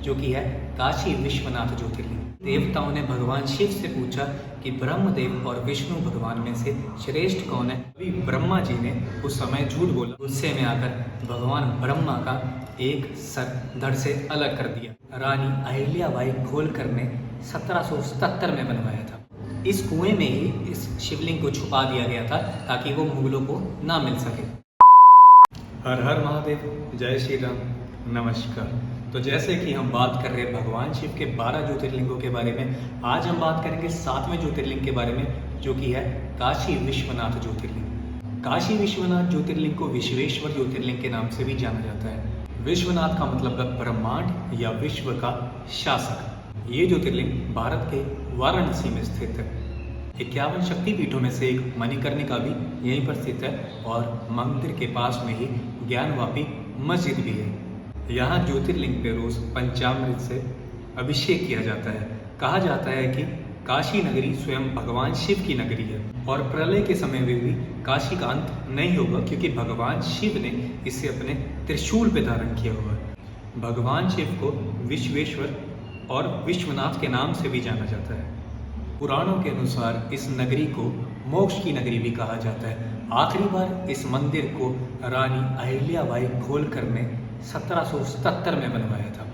जो कि है काशी विश्वनाथ ज्योतिर्लिंग। देवताओं ने भगवान शिव से पूछा कि ब्रह्मदेव और विष्णु भगवान में से श्रेष्ठ कौन है। अभी ब्रह्मा जी ने उस समय झूठ बोला। गुस्से में आकर भगवान ब्रह्मा का एक सर धड़ से अलग कर दिया। रानी अहिल्याबाई होलकर ने 1777 में बनवाया था। इस कुएं में ही इस शिवलिंग को छुपा दिया गया था ताकि वो मुगलों को ना मिल सके। हर हर महादेव, जय श्री राम, नमस्कार। तो जैसे कि हम बात कर रहे हैं भगवान शिव के 12 ज्योतिर्लिंगों के बारे में, आज हम बात करेंगे 7वें ज्योतिर्लिंग के बारे में, जो कि है काशी विश्वनाथ ज्योतिर्लिंग। काशी विश्वनाथ ज्योतिर्लिंग को विश्वेश्वर ज्योतिर्लिंग के नाम से भी जाना जाता है। विश्वनाथ का मतलब है ब्रह्मांड या विश्व का शासक। ये ज्योतिर्लिंग भारत के वाराणसी में स्थित है। 51 शक्तिपीठों में से एक मणिकर्णिका भी यहीं पर स्थित है और मंदिर के पास में ही ज्ञानवापी मस्जिद भी है। यहाँ ज्योतिर्लिंग पे रोज पंचामृत से अभिषेक किया जाता है। कहा जाता है कि काशी नगरी स्वयं भगवान शिव की नगरी है और प्रलय के समय में भी काशी का अंत नहीं होगा, क्योंकि भगवान शिव ने इसे अपने त्रिशूल पे धारण किया हुआ है। भगवान शिव को विश्वेश्वर और विश्वनाथ के नाम से भी जाना जाता है। पुराणों के अनुसार इस नगरी को मोक्ष की नगरी भी कहा जाता है। आखिरी बार इस मंदिर को रानी अहिल्याबाई होलकर ने 1777 में बनवाया था।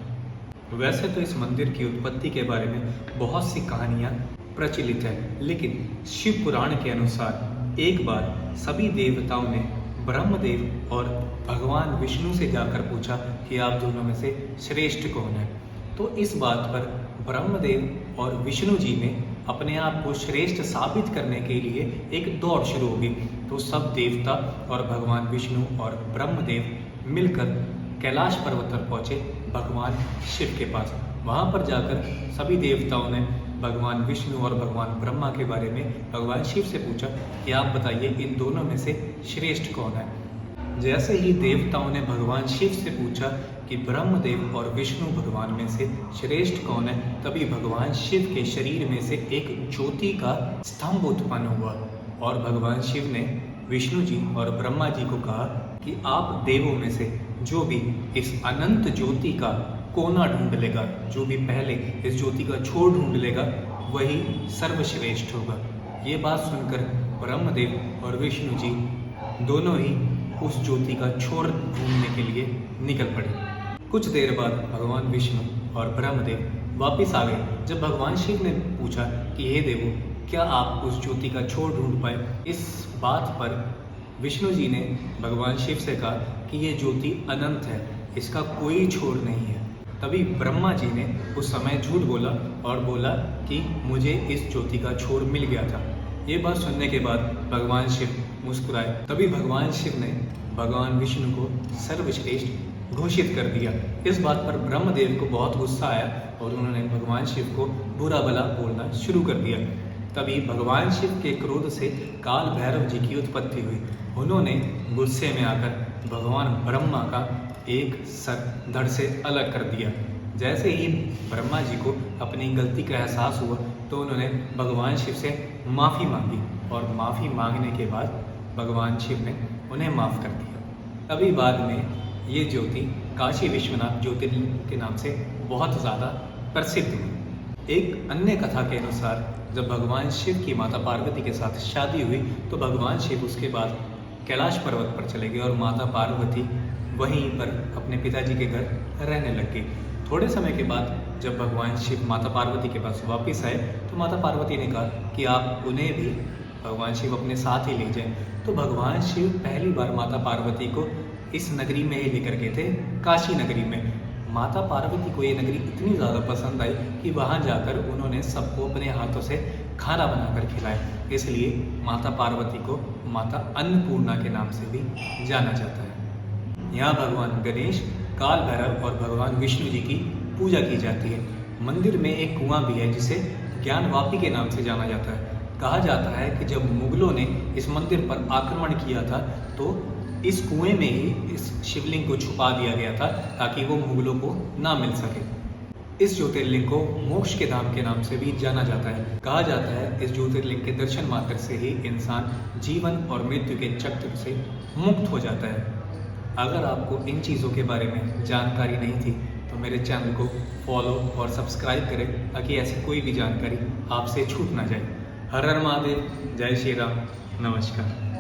वैसे तो इस मंदिर की उत्पत्ति के बारे में बहुत सी कहानियां प्रचलित है, लेकिन शिव पुराण के अनुसार एक बार सभी देवताओं ने ब्रह्मदेव और भगवान विष्णु से जाकर पूछा कि आप दोनों में से श्रेष्ठ कौन है। तो इस बात पर ब्रह्मदेव और विष्णु जी ने अपने आप को श्रेष्ठ साबित करने के लिए एक दौड़ शुरू हो गई। तो सब देवता और भगवान विष्णु और ब्रह्मदेव मिलकर कैलाश पर्वत पर पहुंचे भगवान शिव के पास। वहां पर जाकर सभी देवताओं ने भगवान विष्णु और भगवान ब्रह्मा के बारे में भगवान शिव से पूछा कि आप बताइए इन दोनों में से श्रेष्ठ कौन है। जैसे ही देवताओं ने भगवान शिव से पूछा कि ब्रह्मदेव और विष्णु भगवान में से श्रेष्ठ कौन है, तभी भगवान शिव के शरीर में से एक ज्योति का स्तंभ उत्पन्न हुआ और भगवान शिव ने विष्णु जी और ब्रह्मा जी को कहा कि आप देवों में से जो भी इस अनंत ज्योति का कोना ढूंढ लेगा, जो भी पहले इस ज्योति का छोर ढूंढ लेगा, वही सर्वश्रेष्ठ होगा। ये बात सुनकर ब्रह्मदेव और विष्णु जी दोनों ही उस ज्योति का छोर ढूंढने के लिए निकल पड़े। कुछ देर बाद भगवान विष्णु और ब्रह्मदेव वापस आ गए। जब भगवान शिव ने पूछा कि हे देवो, क्या आप उस ज्योति का छोर ढूंढ पाए? इस बात पर विष्णु जी ने भगवान शिव से कहा कि ये ज्योति अनंत है, इसका कोई छोर नहीं है। तभी ब्रह्मा जी ने उस समय झूठ बोला और बोला कि मुझे इस ज्योति का छोर मिल गया था। ये बात सुनने के बाद भगवान शिव मुस्कुराए। तभी भगवान शिव ने भगवान विष्णु को सर्वश्रेष्ठ घोषित कर दिया। इस बात पर ब्रह्मदेव को बहुत गुस्सा आया और उन्होंने भगवान शिव को बुरा भला बोलना शुरू कर दिया। तभी भगवान शिव के क्रोध से काल भैरव जी की उत्पत्ति हुई। उन्होंने गुस्से में आकर भगवान ब्रह्मा का एक सर धड़ से अलग कर दिया। जैसे ही ब्रह्मा जी को अपनी गलती का एहसास हुआ तो उन्होंने भगवान शिव से माफ़ी मांगी और माफ़ी मांगने के बाद भगवान शिव ने उन्हें माफ़ कर दिया। तभी बाद में ये ज्योति काशी विश्वनाथ ज्योतिर्लिंग के नाम से बहुत ज़्यादा प्रसिद्ध हुई। एक अन्य कथा के अनुसार जब भगवान शिव की माता पार्वती के साथ शादी हुई तो भगवान शिव उसके बाद कैलाश पर्वत पर चले गए और माता पार्वती वहीं पर अपने पिताजी के घर रहने लग गई। थोड़े समय के बाद जब भगवान शिव माता पार्वती के पास वापस आए तो माता पार्वती ने कहा कि आप उन्हें भी भगवान शिव अपने साथ ही ले जाएं। तो भगवान शिव पहली बार माता पार्वती को इस नगरी में ही लेकर गए थे, काशी नगरी में। माता पार्वती को ये नगरी इतनी ज़्यादा पसंद आई कि वहाँ जाकर उन्होंने सबको अपने हाथों से खाना बनाकर खिलाया। इसलिए माता पार्वती को माता अन्नपूर्णा के नाम से भी जाना जाता है। यहाँ भगवान गणेश, काल भैरव और भगवान विष्णु जी की पूजा की जाती है। मंदिर में एक कुआं भी है जिसे ज्ञानवापी के नाम से जाना जाता है। कहा जाता है कि जब मुगलों ने इस मंदिर पर आक्रमण किया था तो इस कुएं में ही इस शिवलिंग को छुपा दिया गया था ताकि वो मुगलों को ना मिल सके। इस ज्योतिर्लिंग को मोक्ष के धाम के नाम से भी जाना जाता है। कहा जाता है इस ज्योतिर्लिंग के दर्शन मात्र से ही इंसान जीवन और मृत्यु के चक्र से मुक्त हो जाता है। अगर आपको इन चीज़ों के बारे में जानकारी नहीं थी तो मेरे चैनल को फॉलो और सब्सक्राइब करें ताकि ऐसी कोई भी जानकारी आपसे छूट ना जाए। हर हर महादेव, जय श्री राम, नमस्कार।